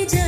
जय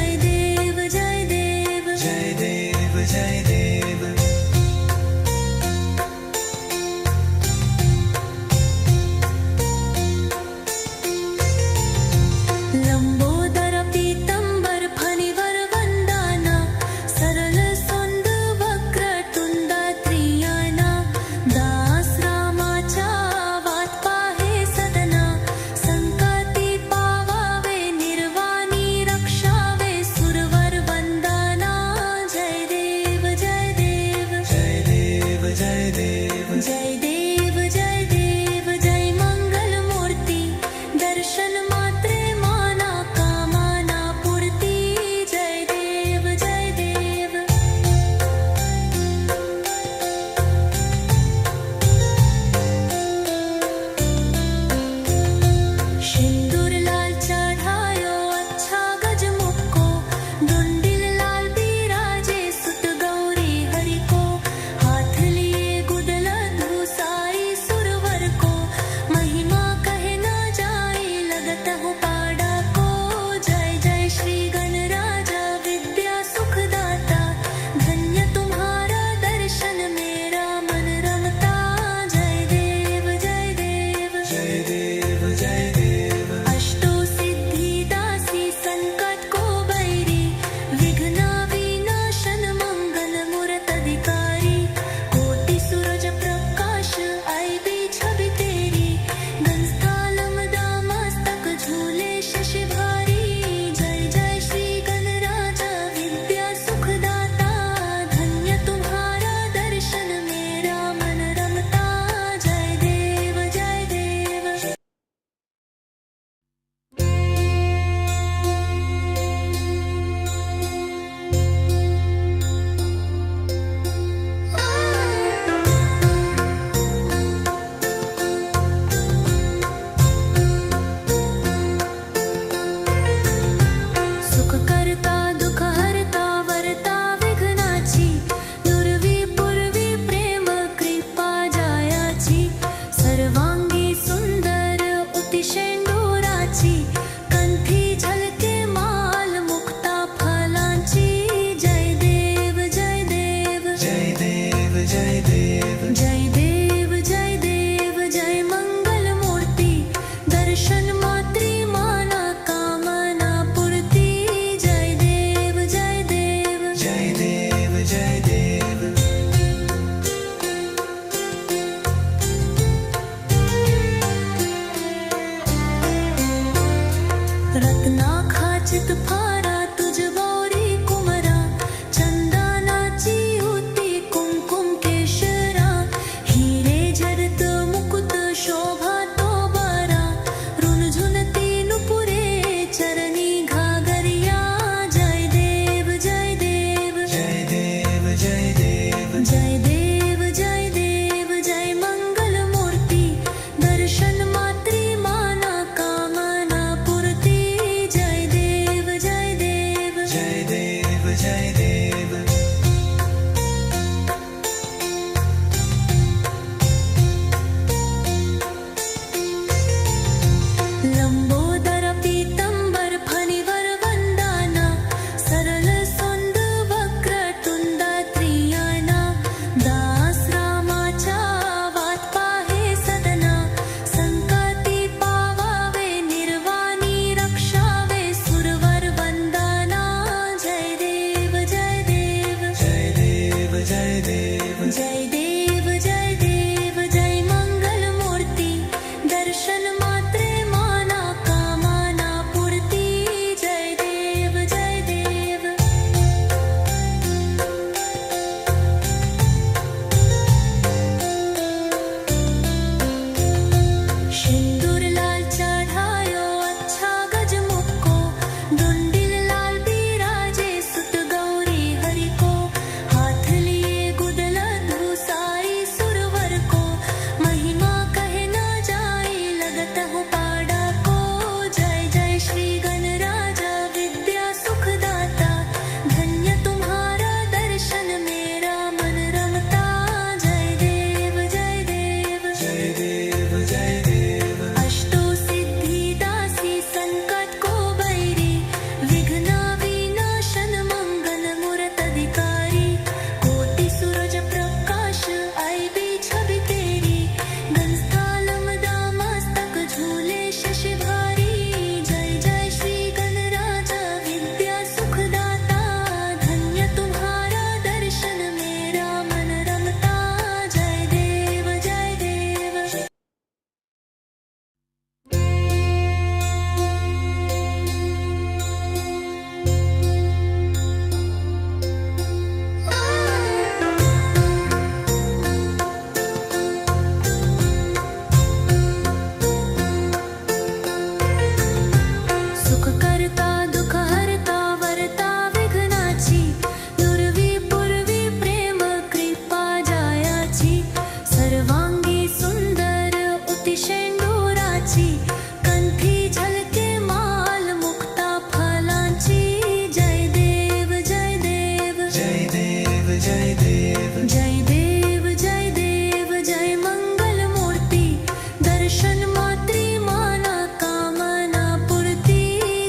दर्शन मात्री माना कामना पूर्ति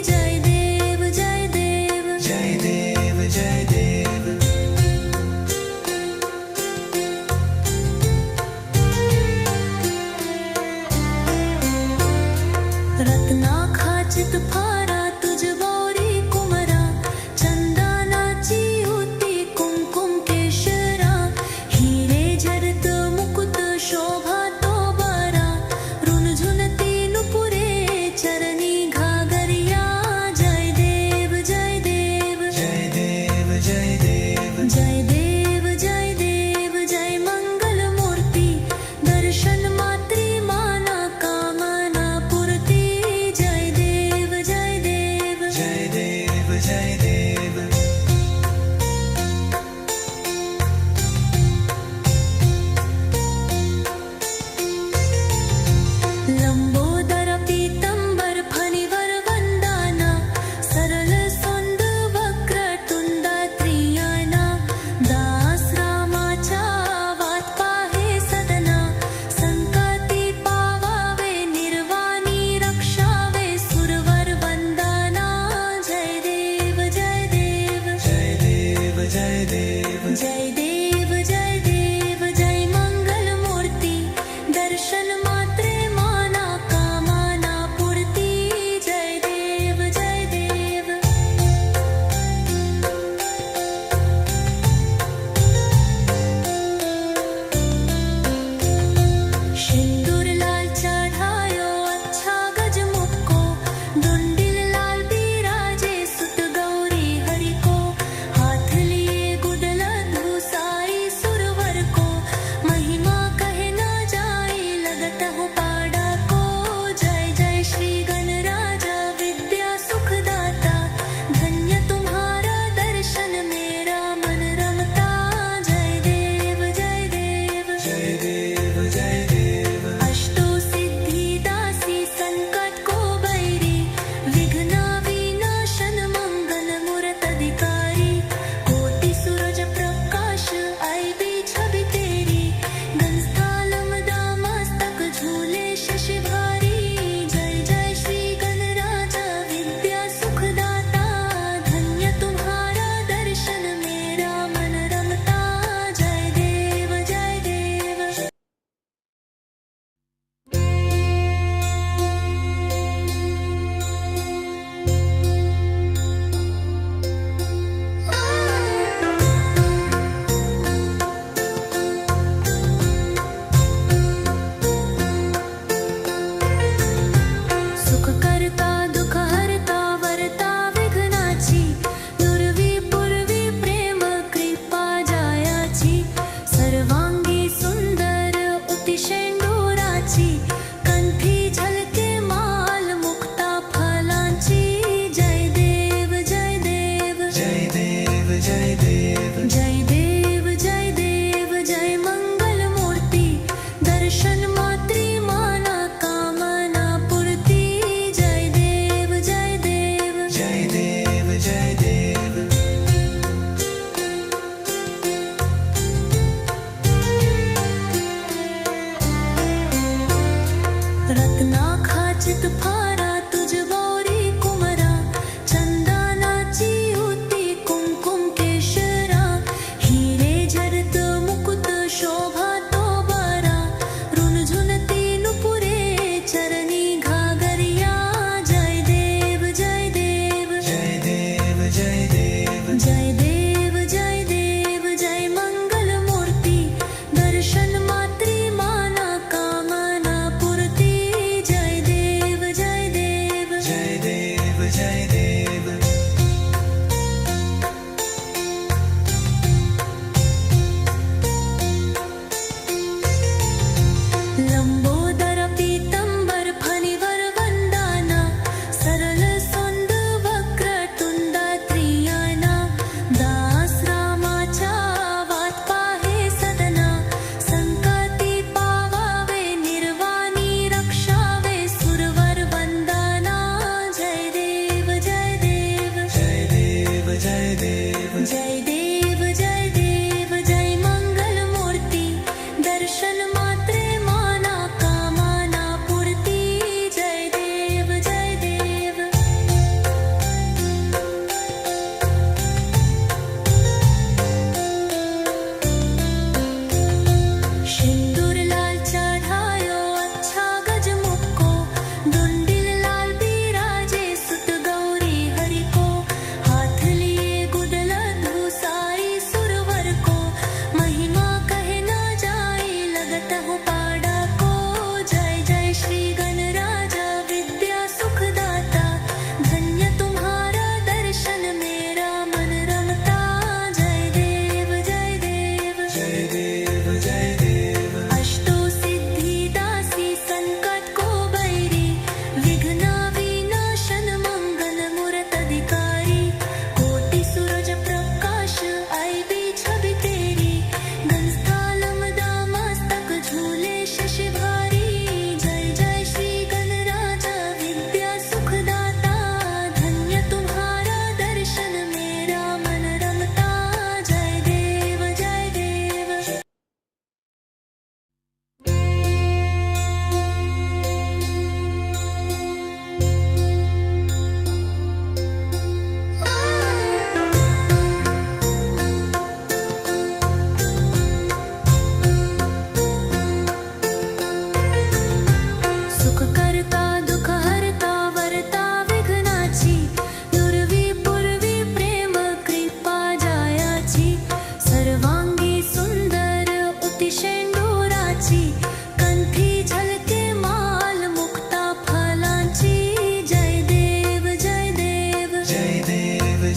जय देव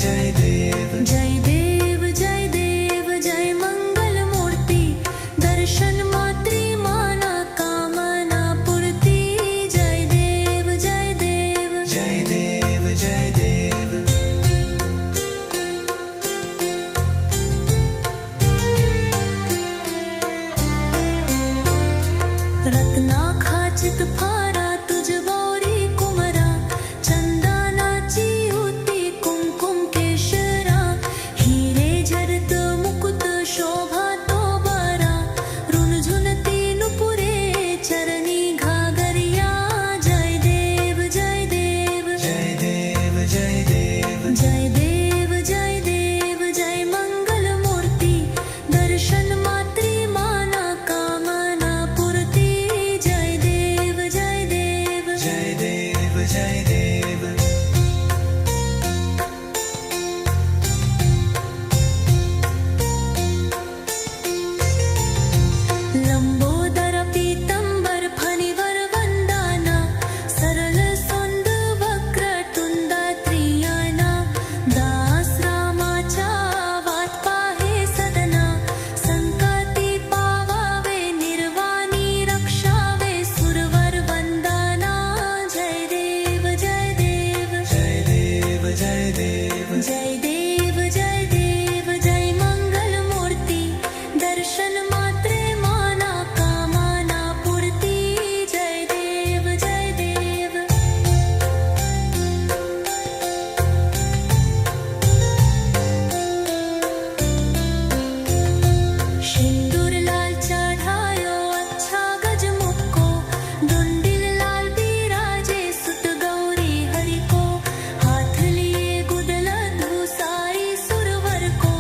जय देव जय देव जय देव जय मंगल मूर्ति दर्शन मात्री माना कामना पूर्ति जय देव जय देव जय देव जय देव रत्ना खाचित फारा तुझ गौरी कुमरा चंदनाची होती कुमकुम केशरा हिरे झरत मुकुट शोभा तो बरा रुणझुनती नुपुरे चरणी घागरिया जय देव जय देव जय देव जय देव जय देव जय देव जय मंगल मूर्ति दर्शन मात्री माना कामना पूर्ति जय देव जय देव जय देव जय देव लंबोदर पीतंबर फणीवर वंदना सरल सोंद वक्र तुंड त्रियाना दास रामाच्या वाट पाहे सदना संकटी पावावे निर्वाणी रक्षावे सुरवर वंदना जय देव जय देव जय देव जय देव जय देव जय देव जय मंगल मूर्ति दर्शन मात्रे माना कामना पूर्ति जय देव जय देव सिंदूर लाल चढ़ायो अच्छा गजमुख को डुंडिल लाल बिराजे सुत गौरी हरि को हाथ लिए गुदल धूसाई सुरवर को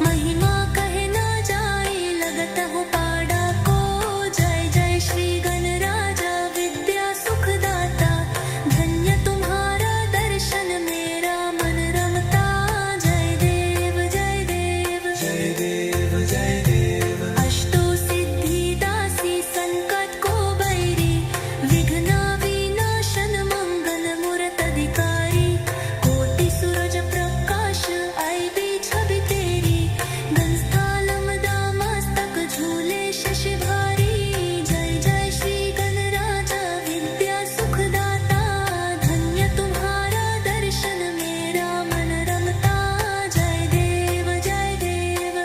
महिमा कहे न जाए लगत हो पाड़ा को जय जय श्री गणराजा विद्या सुखदाता धन्य तुम्हारा दर्शन मेरा मन रमता जय देव जय देव जय देव जय देव अष्टो सिद्धि दासी संकट को बैरी विघ्न विनाशन मंगल मूरत अधिकारी कोटि सूरज प्रकाश आई भी छवि तेरी गंस्थालम दामस्तक झूले शशि भारी जय जय श्री गणराजा विद्या सुखदाता धन्य तुम्हारा दर्शन मेरा मन रमता जय देव जय देव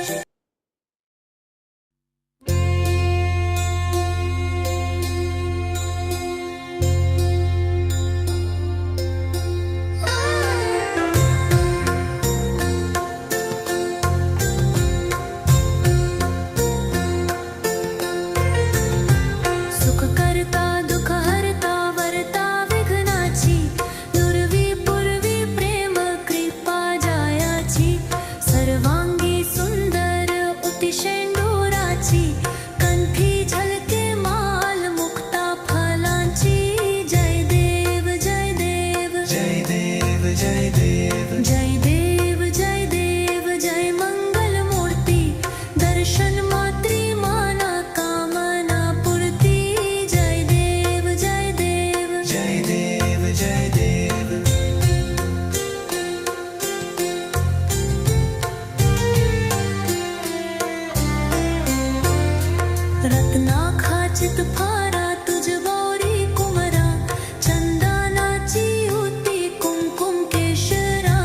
सुख करता दुख हरता वरता विघ्नाची नुरवी पूर्वी प्रेम कृपा जायाची सर्वांगी सुंदर उतिशेंडुराची कंठी झलके माल मुक्ता फलांची जय देव जय देव जय देव जय देव जय देव जय देव जय मंगल मूर्ति दर्शन मात्री माना कामना पूर्ति जय देव जय देव जय देव जय देव रत्ना खाचित फारा तुझ गौरी कुमरा चंदनाची होती कुमकुम केशरा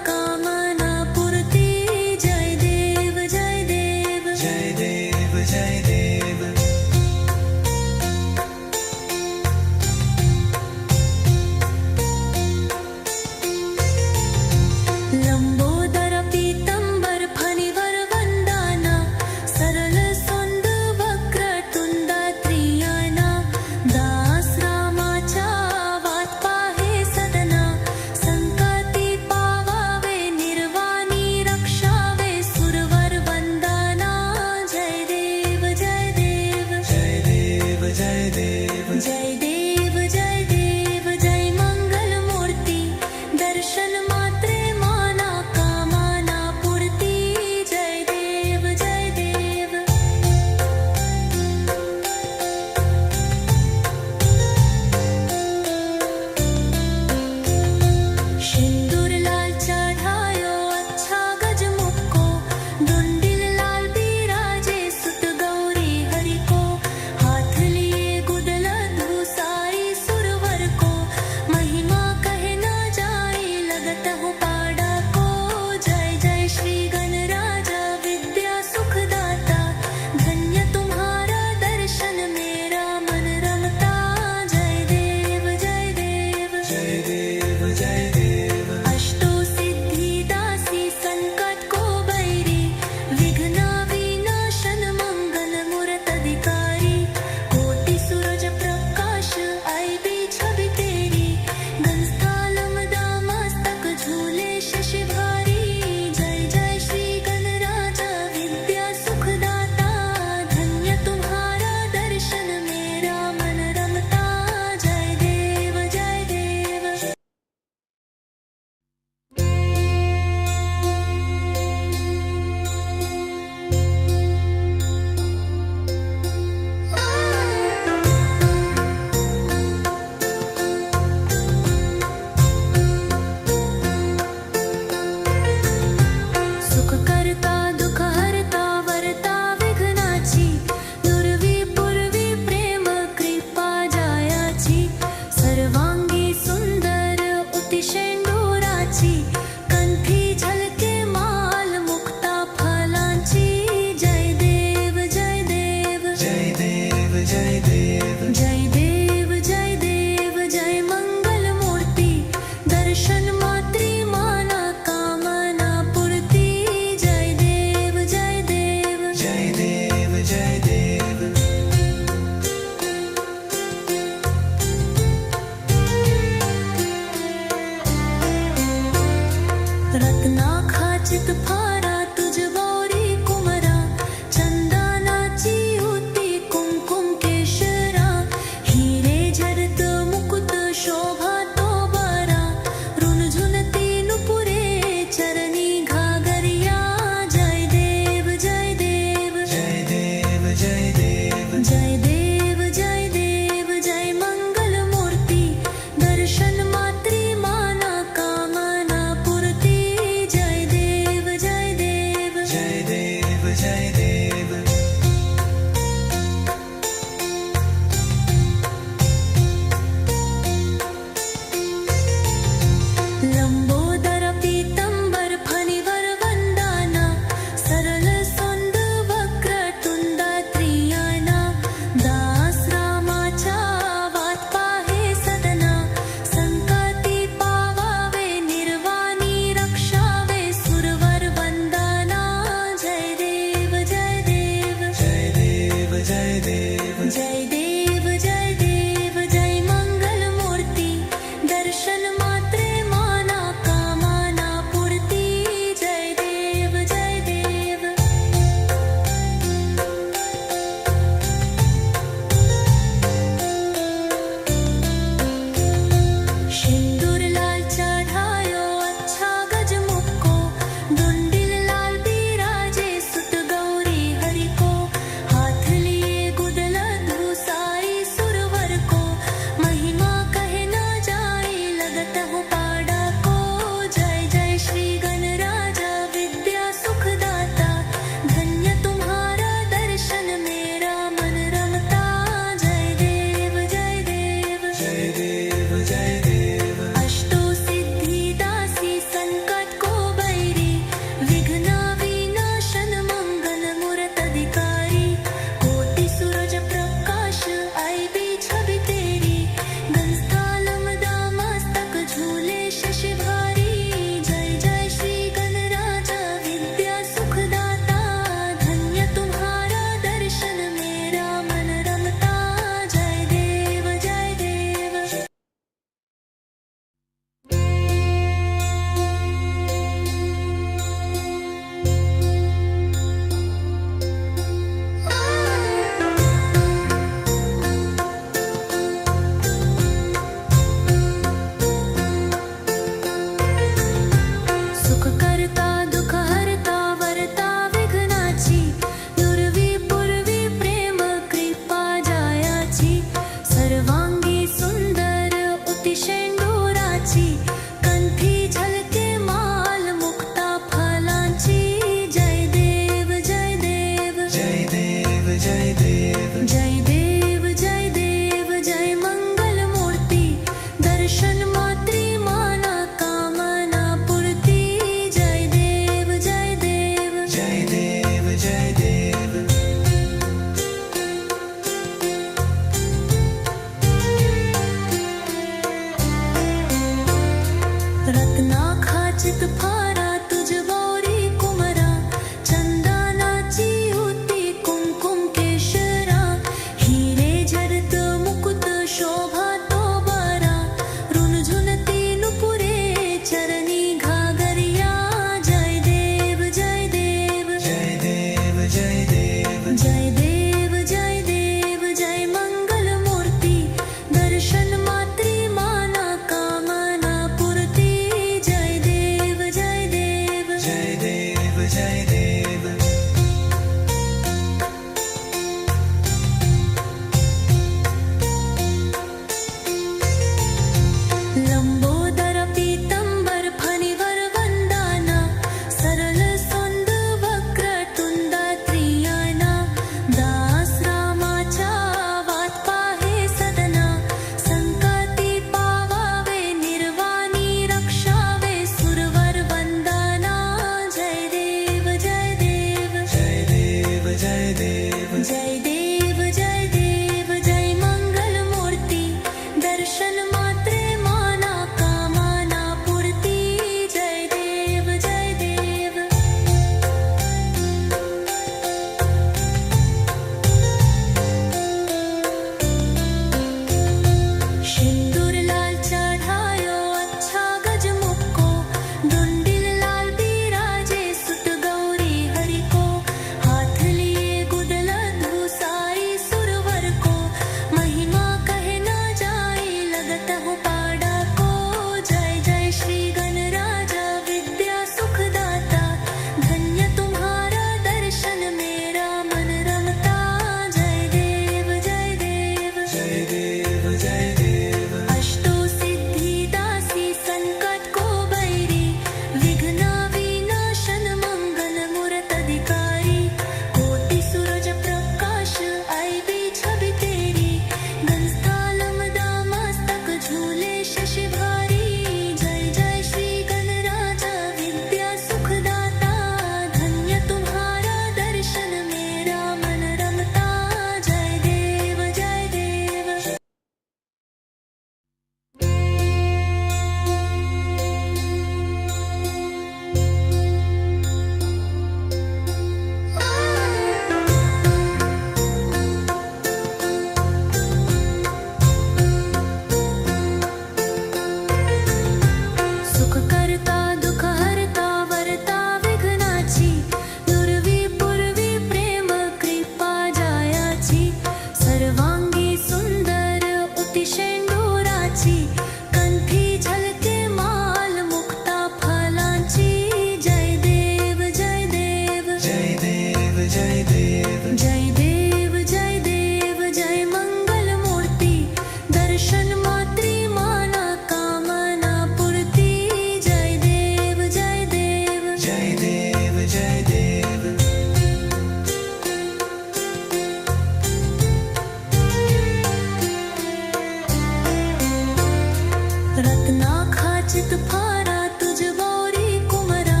रत्ना खाचित फारा तुझ गौरी कुमरा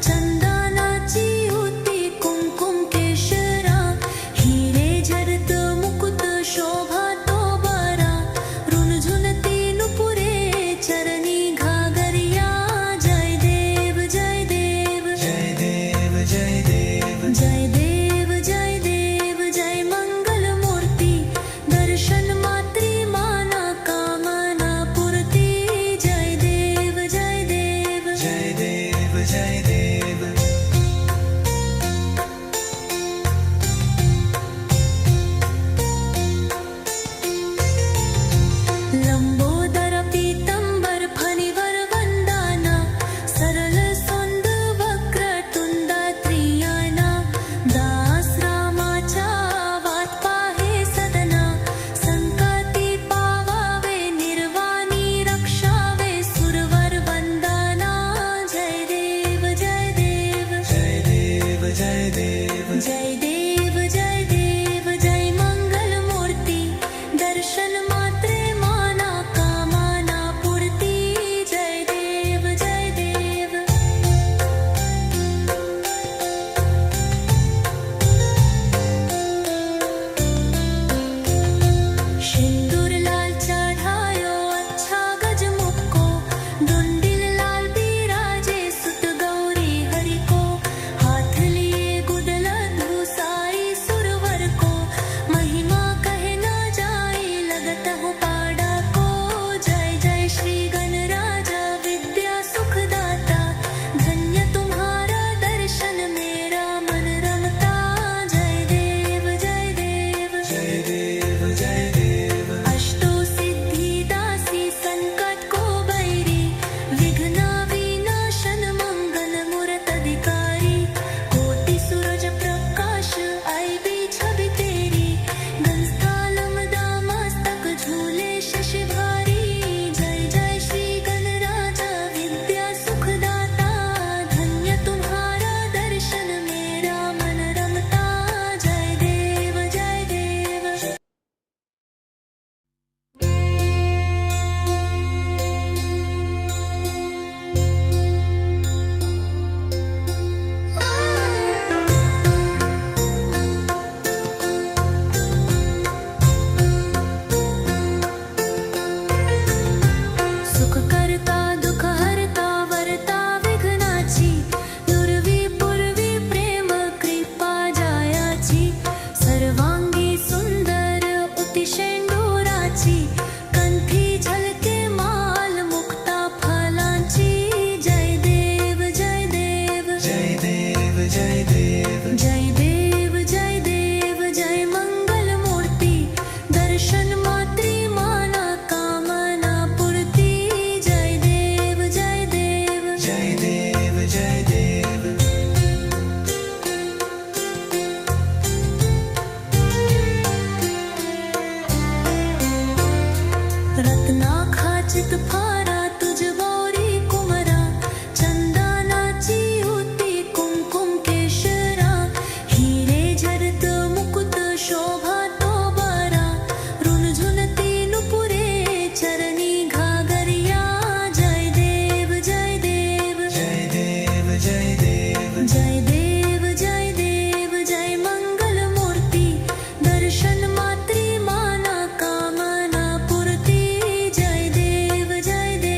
चंदनाची होती कुमकुम केशरा हिरे झरत मुकुट शोभा तो बरा रुणझुनती नुपुरे चरणी घागरिया जय देव जय देव जय देव जय देव जय देव जय देव जय मंगल मूर्ति दर्शन मात्री माना कामना पूर्ति जय देव जय देव जय देव जय देव लंबोदर पीतंबर फणीवर वंदाना सरल सोंद वक्र तुंदा त्रियाना दास रामाच्या वाट पाहे सदना संकटी पावावे निर्वाणी रक्षावे सुरवर वंदना जय देव जय देव जय देव जय देव जय देव जय देव जय मंगल मूर्ति दर्शन मात्रे माना कामना पूर्ति जय देव जय देव सिंदूर लाल चढ़ायो अच्छा गजमुख को डुंडिल लाल बिराजे सुत गौरी हरि को हाथ लिए गुदल धूसाई सुरवर को महिमा कहे न जाए लगत हो पाड़ा को जय जय श्री गणराजा विद्या सुखदाता धन्य तुम्हारा दर्शन मेरा मन रमता जय देव जय देव जय देव जय देव अष्टो सिद्धि दासी संकट को बैरी विघ्न विनाशन मंगल मूरत अधिकारी कोटि सूरज प्रकाश आई भी छवि तेरी गंस्थालम दामस्तक झूले शशि भारी जय जय श्री गणराजा विद्या सुखदाता धन्य तुम्हारा दर्शन मेरा मन रमता जय देव जय देव सुख करता दुख हरता वरता विघ्नाची दुर्वी पूर्वी प्रेम कृपा जायाची सर्वांगी सुंदर उतिशेंडुराची कंठी झलके माल मुक्ता फलांची जय देव जय देव जय देव जय देव जय देव जय देव जय मंगल मूर्ति दर्शन मात्री माना कामना पूर्ति जय देव जय देव जय देव जय देव रत्ना खाचित फारा तुझ गौरी कुमरा चंदनाची होती कुमकुम केशरा हिरे झरत मुकुट शोभा तो बरा रुणझुनती नुपुरे चरणी घागरिया जय देव जय देव जय देव जय देव जय देव जय देव जय मंगल मूर्ति दर्शन मात्री माना कामना पूर्ति जय देव जय देव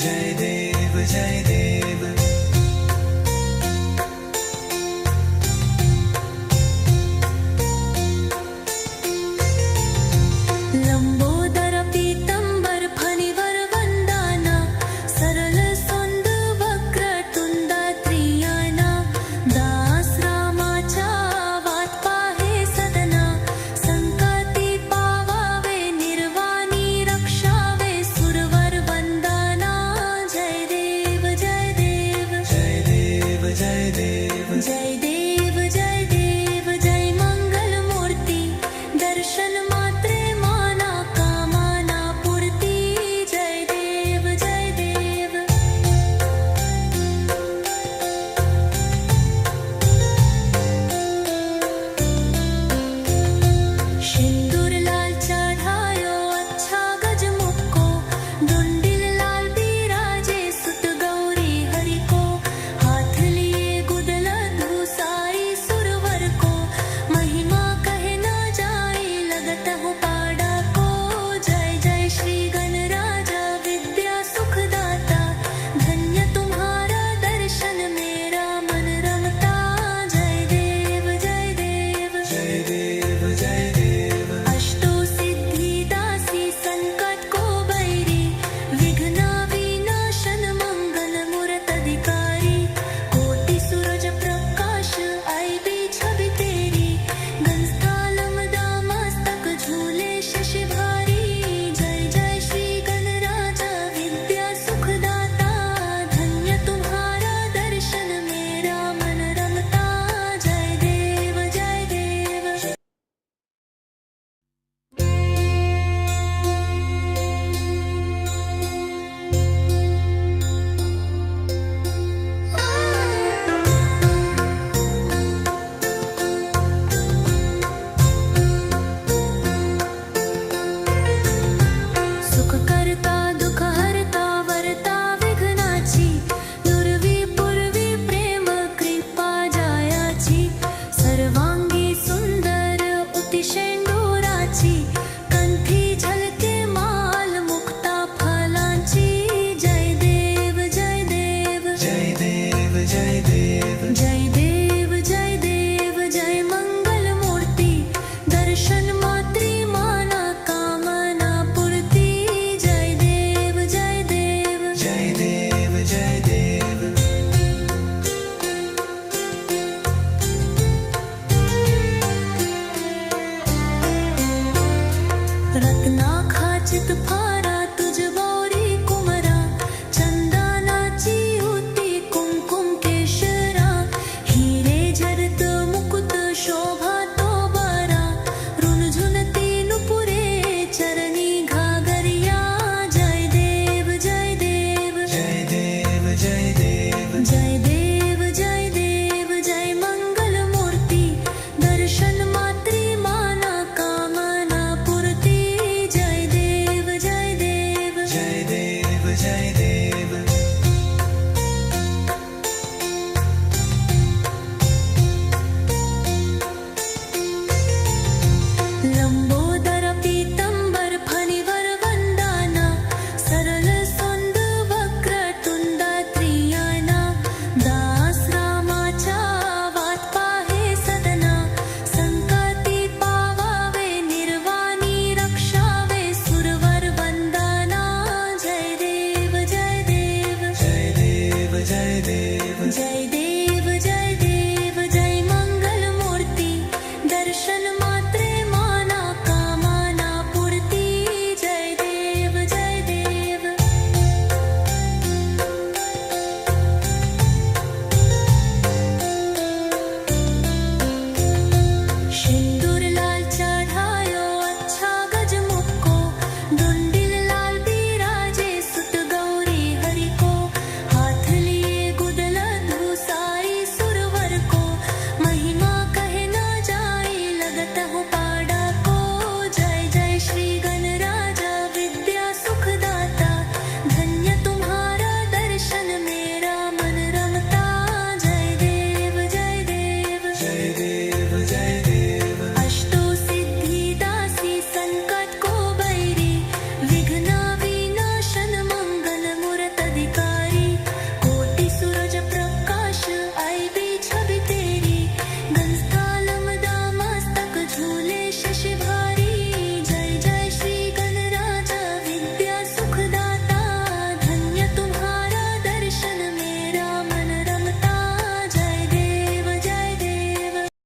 जय देव जय